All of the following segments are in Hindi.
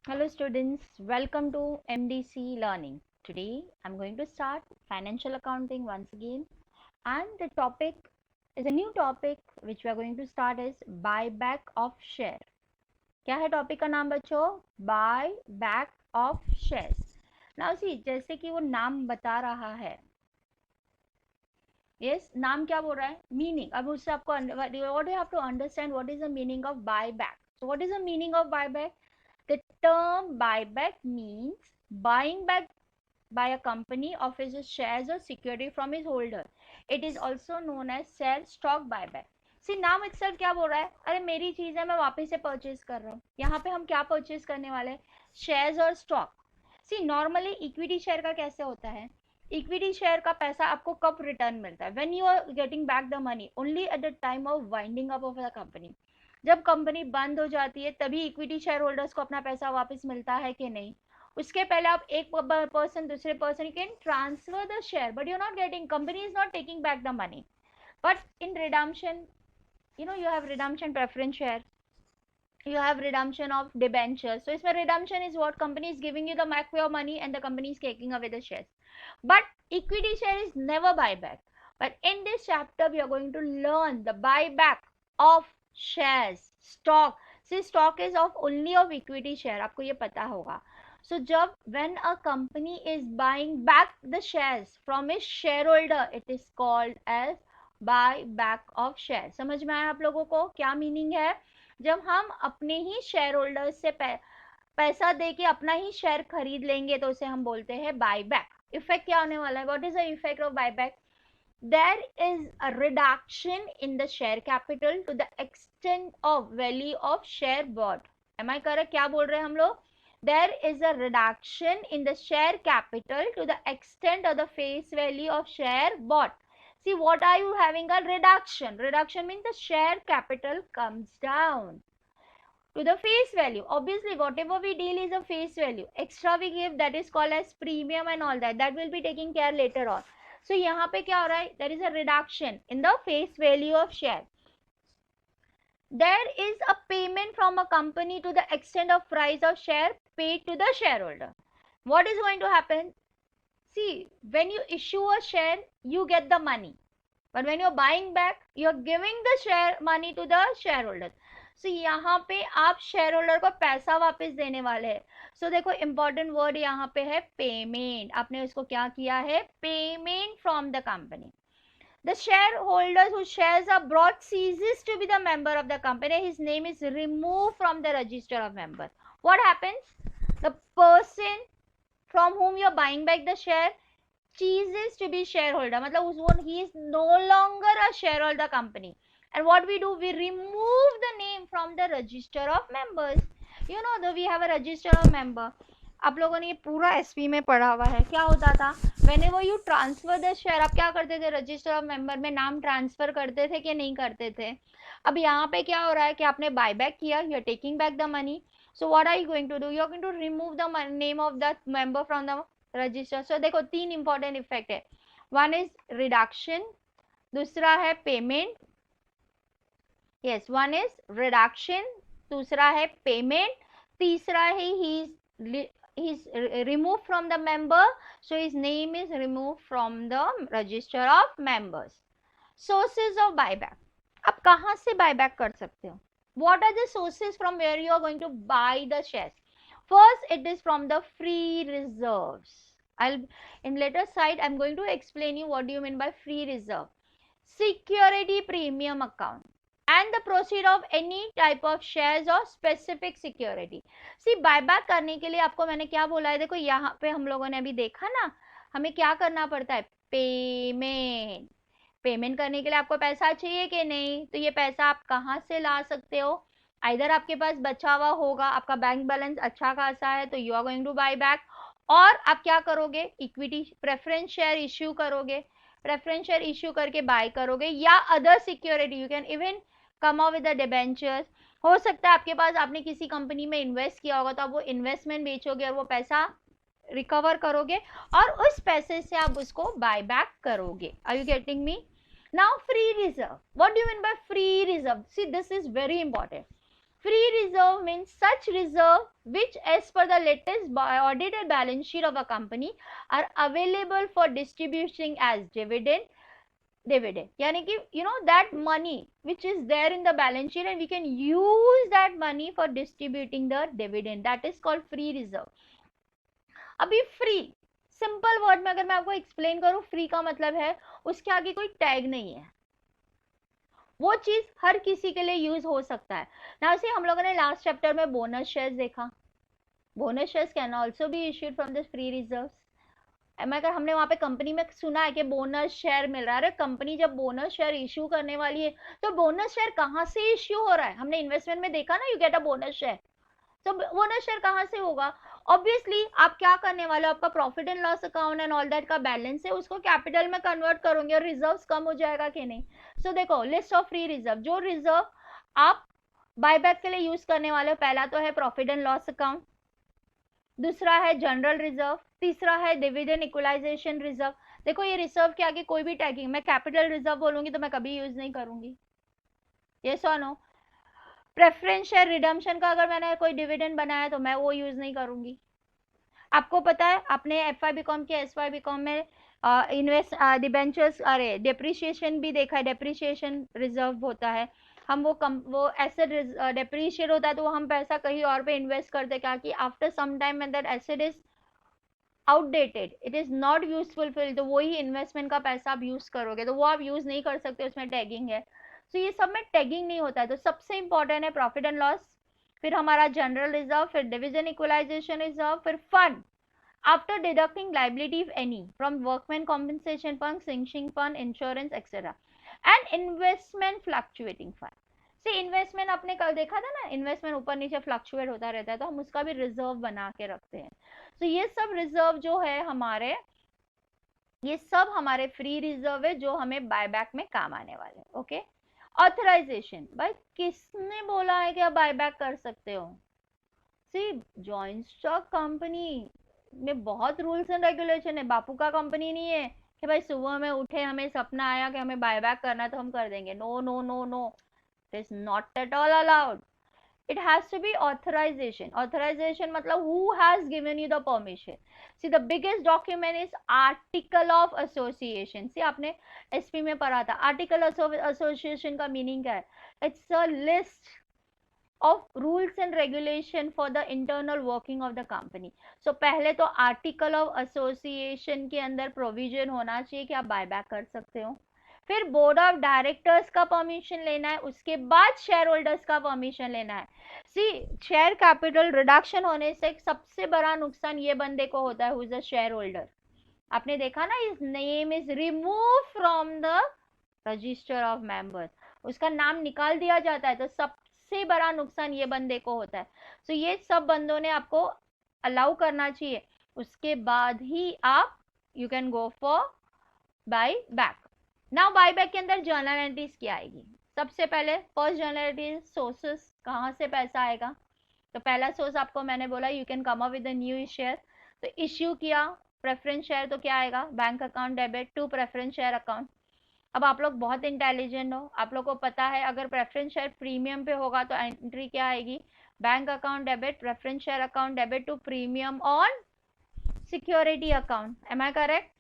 Hello students, welcome to MDC Learning. Today I'm going to start financial accounting once again, and the topic is a new topic which we are going to start is buyback of share. क्या है टॉपिक का नाम बच्चों? Buyback of shares. Now see, जैसे कि वो नाम बता रहा है, yes, नाम क्या बोल रहा है? Meaning. अब उससे आपको what you have to understand what is the meaning of buyback. So what is the meaning of buyback? The term buyback means buying back by a company of his shares or security from his holder. It is also known as sell stock buyback. सी नाम itself क्या बोल रहा है? अरे मेरी चीज है, मैं वापस से परचेज कर रहा हूँ. यहाँ पे हम क्या परचेज करने वाले हैं? शेयर्स और स्टॉक. सी नॉर्मली इक्विटी शेयर का कैसे होता है? इक्विटी शेयर का पैसा आपको कब रिटर्न मिलता है? When you are getting back the money only at the time of winding up of the company. जब कंपनी बंद हो जाती है तभी इक्विटी शेयर होल्डर्स को अपना पैसा वापस मिलता है कि नहीं? उसके पहले आप एक पर्सन दूसरे person can transfer the share but you not getting, company is not taking back the money. But in redemption, you have redemption preference share, you have redemption of debentures. So इसमें redemption is what? Company is giving you the back your money and the company is taking away the shares. But equity share is never buyback. But in this chapter we are going to learn the buyback of shares, stock. See, stock is of only of equity share, आपको ये पता होगा. So जब when a company is buying back the shares from its shareholder, it is called as buyback of shares. समझ में आया आप लोगों को क्या मीनिंग है? जब हम अपने ही शेयर होल्डर से पैसा दे के अपना ही शेयर खरीद लेंगे तो उसे हम बोलते हैं बायबैक. इफेक्ट क्या होने वाला है? What is the effect of buyback? There is a reduction in the share capital to the extent of value of share bought. Am I correct? क्या बोल रहे हैं हम लोग? There is a reduction in the share capital to the extent of the face value of share bought. See, what are you having? A reduction. Reduction means the share capital comes down to the face value. Obviously, whatever we deal is a face value. Extra we give, that is called as premium and all that. That will be taking care later on. So यहाँ पे क्या हो रहा है? There is a reduction in the face value of share. There is a payment from a company to the extent of price of share paid to the shareholder. What is going to happen? See, when you issue a share, you get the money. But when you're buying back, you're giving the share money to the shareholders. So यहाँ पे आप शेयर होल्डर को पैसा वापस देने वाले हैं. So देखो important word यहाँ पे है payment. आपने उसको क्या किया है? Payment from the company. The shareholders whose shares are brought ceases to be the member of the company. His name is removed from the register of members. What happens? The person from whom you're buying back the share ceases to be shareholder. मतलब he is no longer a shareholder company. And what we do, we remove the name from the register of members. You know, though we have a register of member. आप लोगों ने ये पूरा एसपी में पढ़ा हुआ है. क्या होता था? Whenever you transfer the share, आप क्या करते थे? रजिस्टर ऑफ मेंबर में नाम ट्रांसफर करते थे कि नहीं करते थे? अब यहाँ पे क्या हो रहा है कि आपने बायबैक किया, you are taking back the money. So what are you going to do? You are going to remove the name of that member from the register. So देखो तीन important effect है. One is reduction, दूसरा है payment. Yes, one is reduction, दूसरा है payment, तीसरा है he's removed from the member, so his name is removed from the register of members. Sources of buyback. आप कहाँ से buyback कर सकते हो? What are the sources from where you are going to buy the shares? First, it is from the free reserves. In later side, I'm going to explain you what do you mean by free reserve. Security premium account and the proceed of any type of shares or specific security. See, buyback करने के लिए आपको मैंने क्या बोला है? देखो यहाँ पे हम लोगों ने अभी देखा ना, हमें क्या करना पड़ता है? पेमेंट. पेमेंट करने के लिए आपको पैसा चाहिए कि नहीं? तो ये पैसा आप कहाँ से ला सकते हो? इधर आपके पास बचा हुआ होगा, आपका बैंक बैलेंस अच्छा खासा है तो you are going to buy back. और आप क्या करोगे? इक्विटी प्रेफरेंस शेयर इश्यू करोगे. प्रेफरेंस शेयर इश्यू करके बाय करोगे या other security. You can even come up with the debentures. हो सकता है आपके पास आपने किसी कंपनी में इन्वेस्ट किया होगा तो आप वो इन्वेस्टमेंट बेचोगे और वो पैसा रिकवर करोगे और उस पैसे से आप उसको बाय बैक करोगे. Are you getting me? Now free reserve. What do you mean by free reserve? See, this is very important. Free reserve means such reserve which as per the latest audited balance sheet of a company are available for distributing as dividend. यानी कि that money which is there in the balance sheet and we can use that money for distributing the dividend, that is called free reserve. अभी free सिंपल वर्ड में अगर मैं आपको एक्सप्लेन करूं, फ्री का मतलब है उसके आगे कोई टैग नहीं है, वो चीज हर किसी के लिए यूज हो सकता है ना। से हम लोगों ने लास्ट चैप्टर में बोनस शेयर्स देखा, bonus shares can also be issued from this free reserves. अगर हमने वहां पे कंपनी में सुना है कि बोनस शेयर मिल रहा है, कंपनी जब बोनस शेयर इश्यू करने वाली है तो बोनस शेयर कहाँ से इश्यू हो रहा है, हमने इन्वेस्टमेंट में देखा ना, you get a bonus share, तो बोनस शेयर कहाँ से होगा? ऑब्वियसली आप क्या करने वाले हो, आपका profit and loss account and all that का बैलेंस है, उसको कैपिटल में कन्वर्ट करोगे और रिजर्व्स कम हो जाएगा कि नहीं। सो देखो लिस्ट ऑफ फ्री रिजर्व, जो रिजर्व आप बायबैक के लिए यूज करने वाले हो, पहला तो है प्रॉफिट एंड लॉस अकाउंट, दूसरा है जनरल रिजर्व, तीसरा है डिविडेंड इक्वलाइजेशन रिजर्व। देखो ये रिजर्व के आगे कोई भी टैगिंग, मैं कैपिटल रिजर्व बोलूंगी तो मैं कभी यूज नहीं करूंगी, यस और नो। प्रेफरेंस शेयर रिडम्पशन का अगर मैंने कोई डिविडेंड बनाया तो मैं वो यूज नहीं करूंगी। आपको पता है आपने FY BCom के SY BCom में इन्वेस्ट डिबेंचर्स, अरे डेप्रिसिएशन भी देखा है, डेप्रिसिएशन रिजर्व होता है, हम वो एसेट डेप्रिशिएट होता है तो हम पैसा कहीं और पे इन्वेस्ट करते, क्या कि after some time when that asset is outdated, it is not useful फिर, तो वही इन्वेस्टमेंट का पैसा आप यूज करोगे तो वो आप यूज नहीं कर सकते, उसमें टैगिंग है। तो ये सब में टैगिंग नहीं होता है, तो सबसे इंपॉर्टेंट है प्रॉफिट एंड लॉस, फिर हमारा जनरल रिजर्व, फिर डिविजन इक्वलाइजेशन रिजर्व, फिर fund after deducting liability if any from workman compensation fund, sinking fund, insurance etcetera, and investment fluctuating fund. से इन्वेस्टमेंट आपने कल देखा था ना, इन्वेस्टमेंट ऊपर नीचे फ्लक्चुएट होता रहता है तो हम उसका भी रिजर्व बना के रखते हैं। तो ये सब रिजर्व जो है हमारे, ये सब हमारे फ्री रिजर्व है जो हमें बायबैक में काम आने वाले। ओके, ऑथराइजेशन, भाई किसने बोला है कि आप बायबैक कर सकते हो? सी जॉइंट स्टॉक कंपनी में बहुत रूल्स एंड रेगुलेशन है, बापू का कंपनी नहीं है कि भाई सुबह में उठे हमें सपना आया कि हमें बायबैक करना है तो हम कर देंगे। No no no no, it is not at all allowed, it has to be authorization. Authorization matlab who has given you the permission. See the biggest document is article of association. See आपने SP में पढ़ा था article of association का meaning क्या है? It's a list of rules and regulation for the internal working of the company. So पहले तो article of association के अंदर provision होना चाहिए कि आप buyback कर सकते हो, फिर बोर्ड ऑफ डायरेक्टर्स का परमिशन लेना है, उसके बाद शेयर होल्डर्स का परमिशन लेना है। सी शेयर कैपिटल रिडक्शन होने से सबसे बड़ा नुकसान ये बंदे को होता है, who is a share holder. आपने देखा ना, is name is remove from the register of members, उसका नाम निकाल दिया जाता है, तो सबसे बड़ा नुकसान ये बंदे को होता है। तो ये सब बंदों ने आपको अलाउ करना चाहिए, उसके बाद ही आप you can go for buy back. Now buyback के अंदर जर्नल एंट्रीज क्या आएगी? सबसे पहले फर्स्ट जर्नल एंट्री सोर्सेस, कहाँ से पैसा आएगा? तो पहला सोर्स आपको मैंने बोला you can come up with new share, तो इश्यू किया प्रेफरेंस शेयर, तो क्या आएगा? Bank account debit to preference share account. अब आप लोग बहुत इंटेलिजेंट हो, आप लोग को पता है अगर प्रेफरेंस शेयर प्रीमियम पे होगा तो एंट्री क्या आएगी? Bank account debit preference share account debit to premium on security account. Am I correct?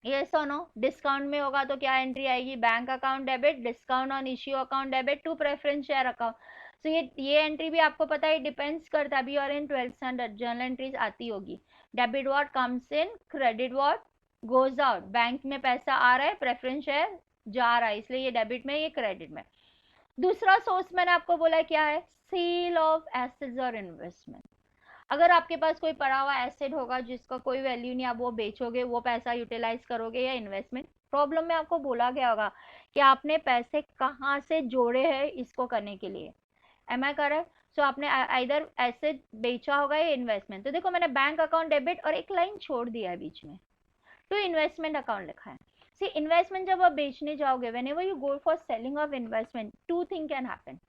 Yes और नो? डिस्काउंट में होगा तो क्या एंट्री आएगी? Bank account debit discount on issue account debit to preference share account. तो ये एंट्री भी आपको पता है डिपेंड्स करता है, अभी और इन 12th स्टैंडर्ड जर्नल एंट्रीज आती होगी। Debit what comes in, credit what goes out, bank में पैसा आ रहा है, प्रेफरेंस शेयर जा रहा है, इसलिए ये डेबिट में, ये क्रेडिट में। दूसरा सोर्स मैंने आपको बोला क्या है? सेल ऑफ एसेट्स और इन्वेस्टमेंट। अगर आपके पास कोई पड़ा हुआ एसेट होगा जिसका कोई वैल्यू नहीं, आप वो बेचोगे, वो पैसा यूटिलाइज करोगे, या इन्वेस्टमेंट प्रॉब्लम में आपको बोला गया होगा कि आपने पैसे कहाँ से जोड़े हैं इसको करने के लिए। M I correct? सो आपने आइदर एसेट बेचा होगा या इन्वेस्टमेंट। तो देखो मैंने बैंक अकाउंट डेबिट और एक लाइन छोड़ दिया है बीच में, तो इन्वेस्टमेंट अकाउंट लिखा है। सी इन्वेस्टमेंट जब आप बेचने जाओगे, whenever you go for selling of investment, two thing can happen.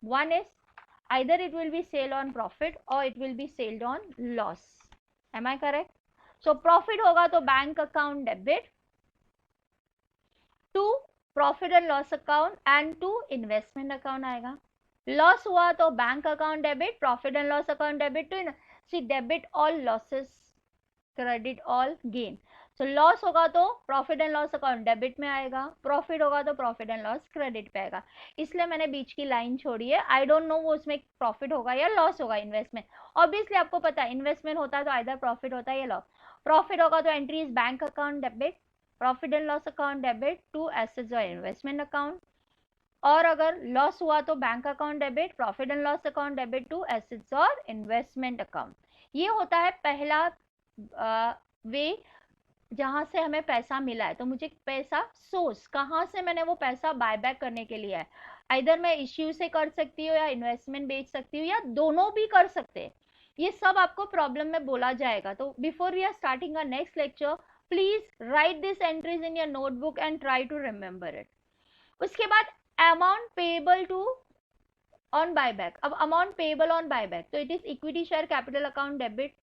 One is either it will be sale on profit or it will be sold on loss. Am I correct? So profit होगा तो bank account debit to profit and loss account and to investment account आएगा। लॉस हुआ तो bank account debit, profit and loss account debit to see debit all losses, credit all gain. So loss होगा तो profit and loss account debit में आएगा, प्रॉफिट होगा तो प्रॉफिट एंड लॉस क्रेडिट पे आएगा। इसलिए मैंने बीच की लाइन छोड़ी है। आई डोंट नो वो उसमें प्रॉफिट होगा या लॉस होगा। इन्वेस्टमेंट ऑब्वियसली आपको पता है, इन्वेस्टमेंट होता है तो आइदर प्रॉफिट होता है या लॉस। प्रॉफिट होगा तो entry is bank account debit, profit and loss account debit to assets और इन्वेस्टमेंट अकाउंट। और अगर लॉस हुआ तो bank account debit, profit and loss account debit to assets और इन्वेस्टमेंट अकाउंट। ये होता है पहला वे जहां से हमें पैसा मिला है। तो मुझे पैसा सोर्स कहां से मैंने वो पैसा बाय बैक करने के लिए है, इधर मैं इश्यू से कर सकती हूँ या इन्वेस्टमेंट बेच सकती हूँ या दोनों भी कर सकते हैं। ये सब आपको प्रॉब्लम में बोला जाएगा। तो before we are starting a next lecture, please write this entries in your notebook and try to remember it. उसके बाद amount payable to on buyback. अब अमाउंट पेएबल ऑन बायबैक, तो it is equity share capital account debit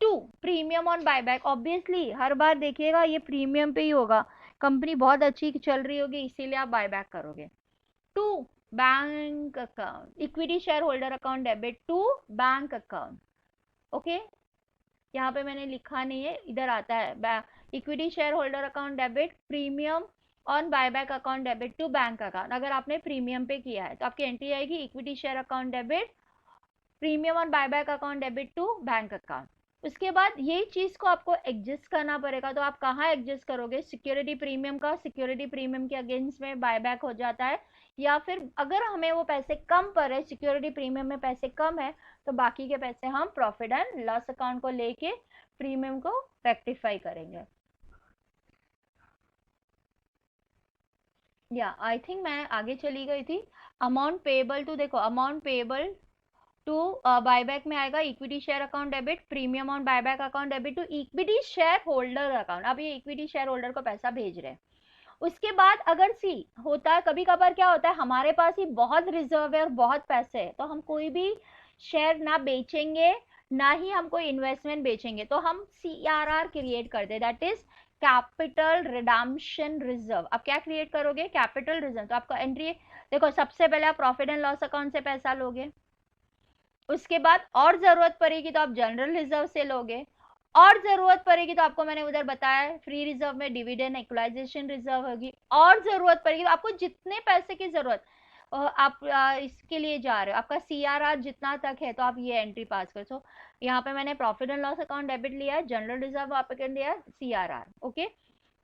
to premium on buyback. Obviously हर बार देखिएगा ये प्रीमियम पे ही होगा, कंपनी बहुत अच्छी चल रही होगी इसीलिए आप बायबैक करोगे। To bank account, equity share holder account debit to bank account. Okay, यहाँ पे मैंने लिखा नहीं है, इधर आता है equity share holder account debit premium on buyback account debit to bank account. अगर आपने प्रीमियम पे किया है तो आपकी एंट्री आएगी equity share account debit premium on buyback account debit to bank account. उसके बाद यही चीज को आपको एडजस्ट करना पड़ेगा। तो आप कहाँ एडजस्ट करोगे, सिक्योरिटी प्रीमियम का सिक्योरिटी प्रीमियम के अगेंस्ट में बायबैक हो जाता है, या फिर अगर हमें वो पैसे कम पड़े, सिक्योरिटी प्रीमियम में पैसे कम है, तो बाकी के पैसे हम प्रॉफिट एंड लॉस अकाउंट को लेके प्रीमियम को रेक्टिफाई करेंगे। या आई थिंक मैं आगे चली गई थी। अमाउंट पेएबल टू, देखो अमाउंट पेएबल टू बायबैक में आएगा equity share account debit premium on buyback account debit to equity share holder account. अब ये इक्विटी शेयर होल्डर को पैसा भेज रहे हैं। उसके बाद अगर सी होता है, कभी कभार क्या होता है हमारे पास ही बहुत रिजर्व है और बहुत पैसे है, तो हम कोई भी शेयर ना बेचेंगे ना ही हम कोई इन्वेस्टमेंट बेचेंगे, तो हम CRR क्रिएट करते हैं, that is capital redemption reserve. आप क्या क्रिएट करोगे, कैपिटल रिजर्व। तो आपका एंट्री देखो, सबसे पहले आप प्रॉफिट एंड लॉस अकाउंट से पैसा लोगे, उसके बाद और जरूरत पड़ेगी तो आप जनरल रिजर्व से लोगे, और जरूरत पड़ेगी तो आपको मैंने उधर बताया फ्री रिजर्व में डिविडेंड इक्वलाइजेशन रिजर्व होगी, और जरूरत पड़ेगी तो आपको जितने पैसे की जरूरत आप इसके लिए जा रहे हो, आपका CRR जितना तक है तो आप ये एंट्री पास करो। सो यहाँ पे मैंने profit and loss account debit लिया है, जनरल रिजर्व आपके लिया CRR। ओके,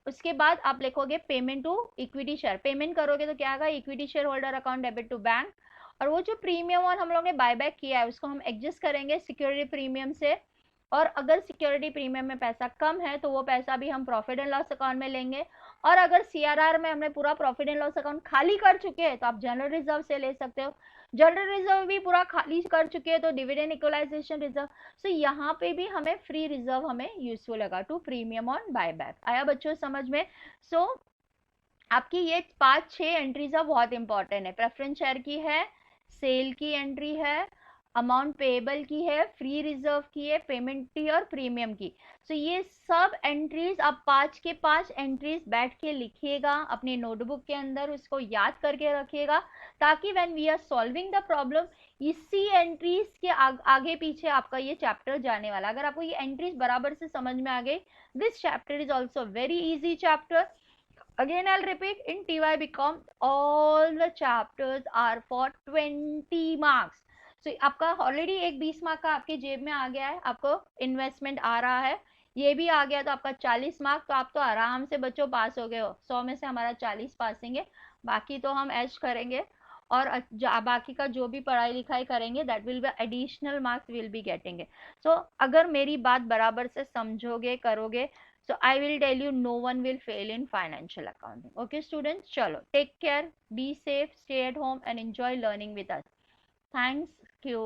उसके बाद आप लिखोगे payment to equity share, payment करोगे तो क्या आएगा equity share holder account debit to bank. और वो जो प्रीमियम और हम लोग ने बायबैक किया है उसको हम एडजस्ट करेंगे सिक्योरिटी प्रीमियम से, और अगर सिक्योरिटी प्रीमियम में पैसा कम है तो वो पैसा भी हम प्रॉफिट एंड लॉस अकाउंट में लेंगे, और अगर CRR में हमने पूरा प्रॉफिट एंड लॉस अकाउंट खाली कर चुके हैं तो आप जनरल रिजर्व से ले सकते हो, जनरल रिजर्व भी पूरा खाली कर चुके हैं तो डिविडेंड इक्वलाइजेशन रिजर्व। सो यहाँ पे भी हमें फ्री रिजर्व हमें यूजफुल लगा टू प्रीमियम ऑन बायबैक। आया बच्चों समझ में। सो आपकी ये 5-6 एंट्रीज बहुत इंपॉर्टेंट है, प्रेफरेंस शेयर की है, सेल की एंट्री है, अमाउंट पेएबल की है, फ्री रिजर्व की है, पेमेंट की और प्रीमियम की। सो ये सब एंट्रीज आप 5 के 5 एंट्रीज बैठ के लिखिएगा अपने नोटबुक के अंदर, उसको याद करके रखिएगा, ताकि when we are solving the problem इसी एंट्रीज के आगे पीछे आपका ये चैप्टर जाने वाला। अगर आपको ये एंट्रीज बराबर से समझ में आ गई, this chapter is also very easy chapter. Again I'll repeat, in TY BCom all the chapters are for 20 marks. So आपका ऑलरेडी एक 20 मार्क का आपके जेब में आ गया है, आपको इन्वेस्टमेंट आ रहा है, ये भी आ गया तो आपका 40 मार्क, तो आप तो आराम से बच्चों पास हो गए हो। 100 में से हमारा 40 पासिंग है, बाकी तो हम ऐश करेंगे, और बाकी का जो भी पढ़ाई लिखाई करेंगे that will be additional marks will be getting. So अगर मेरी बात बराबर से समझोगे करोगे, so I will tell you no one will fail in financial accounting. Okay students, chalo take care, be safe, stay at home and enjoy learning with us. Thank you.